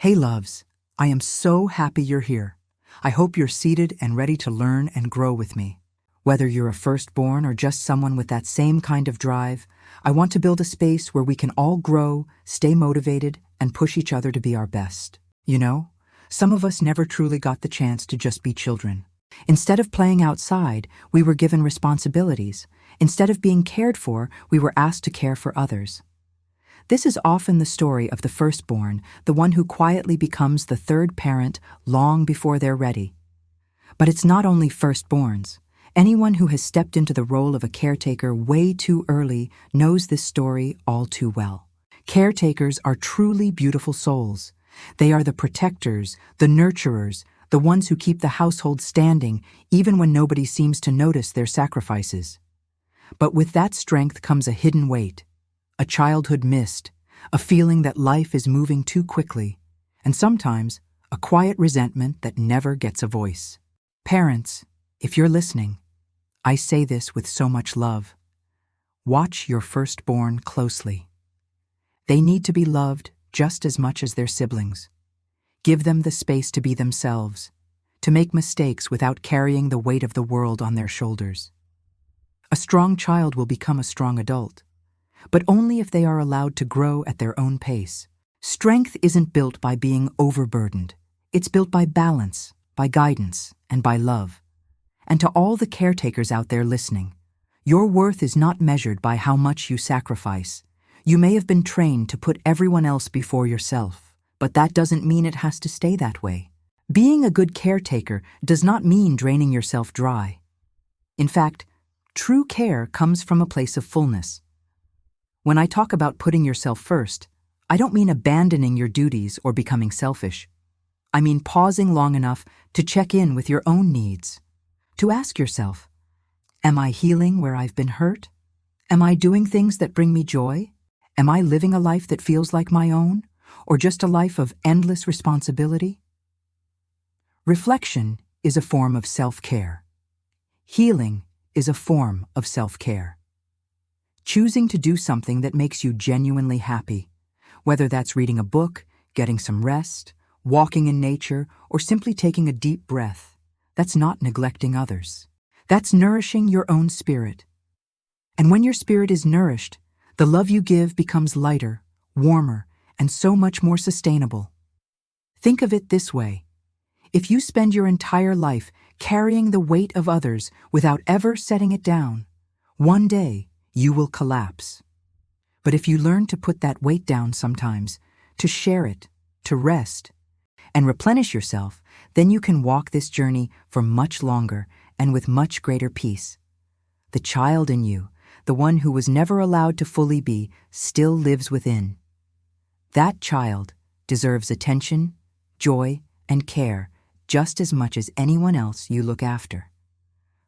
Hey loves, I am so happy you're here. I hope you're seated and ready to learn and grow with me. Whether you're a firstborn or just someone with that same kind of drive, I want to build a space where we can all grow, stay motivated, and push each other to be our best. You know, some of us never truly got the chance to just be children. Instead of playing outside, we were given responsibilities. Instead of being cared for, we were asked to care for others. This is often the story of the firstborn, the one who quietly becomes the third parent long before they're ready. But it's not only firstborns. Anyone who has stepped into the role of a caretaker way too early knows this story all too well. Caretakers are truly beautiful souls. They are the protectors, the nurturers, the ones who keep the household standing even when nobody seems to notice their sacrifices. But with that strength comes a hidden weight. A childhood missed, a feeling that life is moving too quickly, and sometimes a quiet resentment that never gets a voice. Parents, if you're listening, I say this with so much love. Watch your firstborn closely. They need to be loved just as much as their siblings. Give them the space to be themselves, to make mistakes without carrying the weight of the world on their shoulders. A strong child will become a strong adult, but only if they are allowed to grow at their own pace. Strength isn't built by being overburdened. It's built by balance, by guidance, and by love. And to all the caretakers out there listening, your worth is not measured by how much you sacrifice. You may have been trained to put everyone else before yourself, but that doesn't mean it has to stay that way. Being a good caretaker does not mean draining yourself dry. In fact, true care comes from a place of fullness. When I talk about putting yourself first, I don't mean abandoning your duties or becoming selfish. I mean pausing long enough to check in with your own needs, to ask yourself, am I healing where I've been hurt? Am I doing things that bring me joy? Am I living a life that feels like my own, or just a life of endless responsibility? Reflection is a form of self-care. Healing is a form of self-care. Choosing to do something that makes you genuinely happy, whether that's reading a book, getting some rest, walking in nature, or simply taking a deep breath, that's not neglecting others. That's nourishing your own spirit. And when your spirit is nourished, the love you give becomes lighter, warmer, and so much more sustainable. Think of it this way. If you spend your entire life carrying the weight of others without ever setting it down, one day you will collapse. But if you learn to put that weight down sometimes, to share it, to rest, and replenish yourself, then you can walk this journey for much longer and with much greater peace. The child in you, the one who was never allowed to fully be, still lives within. That child deserves attention, joy, and care just as much as anyone else you look after.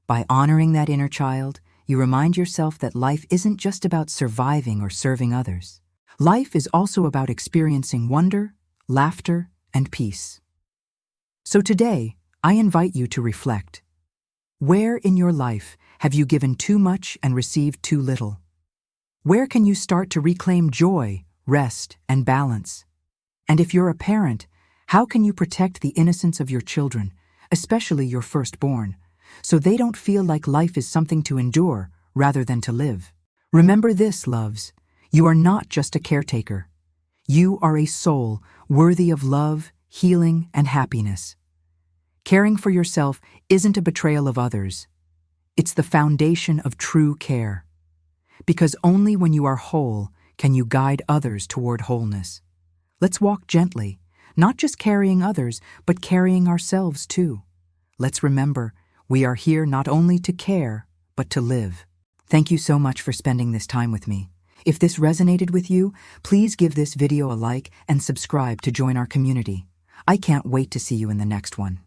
By honoring that inner child, you remind yourself that life isn't just about surviving or serving others. Life is also about experiencing wonder, laughter, and peace. So today, I invite you to reflect. Where in your life have you given too much and received too little? Where can you start to reclaim joy, rest, and balance? And if you're a parent, how can you protect the innocence of your children, especially your firstborn, so they don't feel like life is something to endure rather than to live? Remember this, loves. You are not just a caretaker. You are a soul worthy of love, healing, and happiness. Caring for yourself isn't a betrayal of others. It's the foundation of true care. Because only when you are whole can you guide others toward wholeness. Let's walk gently, not just carrying others, but carrying ourselves too. Let's remember, we are here not only to care, but to live. Thank you so much for spending this time with me. If this resonated with you, please give this video a like and subscribe to join our community. I can't wait to see you in the next one.